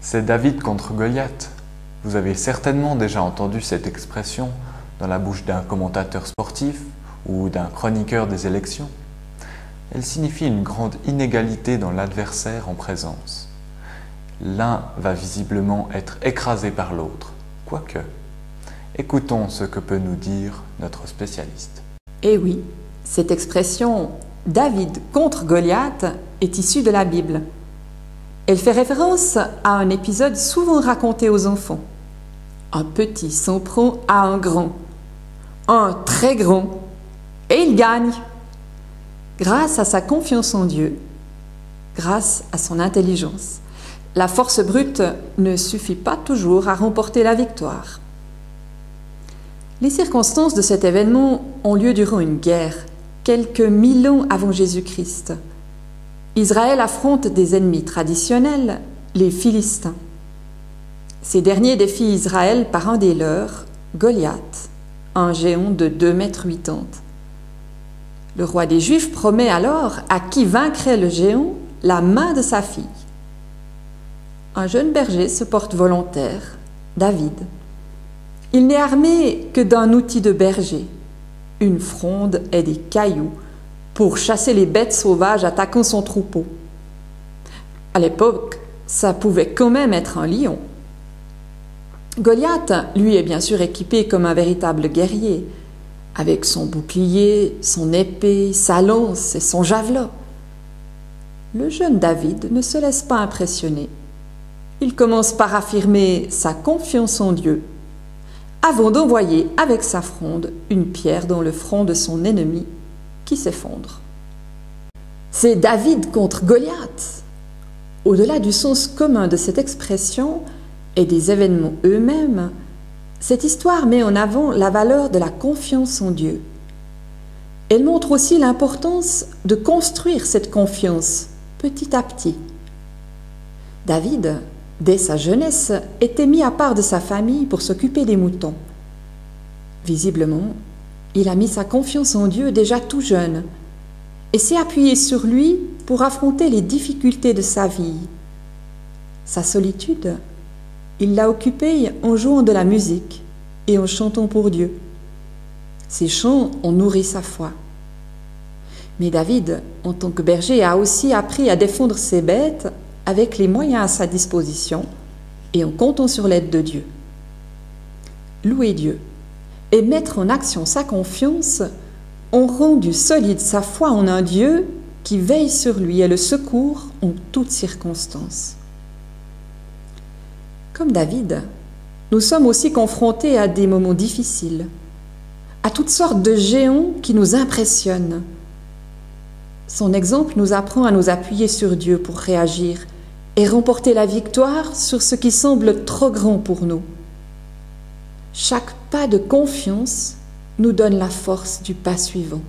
C'est David contre Goliath. Vous avez certainement déjà entendu cette expression dans la bouche d'un commentateur sportif ou d'un chroniqueur des élections. Elle signifie une grande inégalité dans l'adversaire en présence. L'un va visiblement être écrasé par l'autre, quoique. Écoutons ce que peut nous dire notre spécialiste. Eh oui, cette expression « David contre Goliath » est issue de la Bible. Elle fait référence à un épisode souvent raconté aux enfants. Un petit s'en prend à un grand, un très grand, et il gagne. Grâce à sa confiance en Dieu, grâce à son intelligence, la force brute ne suffit pas toujours à remporter la victoire. Les circonstances de cet événement ont lieu durant une guerre, quelques 1000 ans avant Jésus-Christ. Israël affronte des ennemis traditionnels, les Philistins. Ces derniers défient Israël par un des leurs, Goliath, un géant de 2,80 m. Le roi des Juifs promet alors à qui vaincrait le géant la main de sa fille. Un jeune berger se porte volontaire, David. Il n'est armé que d'un outil de berger, une fronde et des cailloux, pour chasser les bêtes sauvages attaquant son troupeau. À l'époque, ça pouvait quand même être un lion. Goliath, lui, est bien sûr équipé comme un véritable guerrier, avec son bouclier, son épée, sa lance et son javelot. Le jeune David ne se laisse pas impressionner. Il commence par affirmer sa confiance en Dieu, avant d'envoyer avec sa fronde une pierre dans le front de son ennemi qui s'effondre. C'est David contre Goliath. Au-delà du sens commun de cette expression et des événements eux-mêmes, cette histoire met en avant la valeur de la confiance en Dieu. Elle montre aussi l'importance de construire cette confiance petit à petit. David, dès sa jeunesse, était mis à part de sa famille pour s'occuper des moutons. Visiblement, il a mis sa confiance en Dieu déjà tout jeune et s'est appuyé sur lui pour affronter les difficultés de sa vie. Sa solitude, il l'a occupée en jouant de la musique et en chantant pour Dieu. Ces chants ont nourri sa foi. Mais David, en tant que berger, a aussi appris à défendre ses bêtes avec les moyens à sa disposition et en comptant sur l'aide de Dieu. Louer Dieu et mettre en action sa confiance ont rendu solide sa foi en un Dieu qui veille sur lui et le secourt en toutes circonstances. Comme David, nous sommes aussi confrontés à des moments difficiles, à toutes sortes de géants qui nous impressionnent. Son exemple nous apprend à nous appuyer sur Dieu pour réagir et remporter la victoire sur ce qui semble trop grand pour nous. Chaque pas de confiance nous donne la force du pas suivant.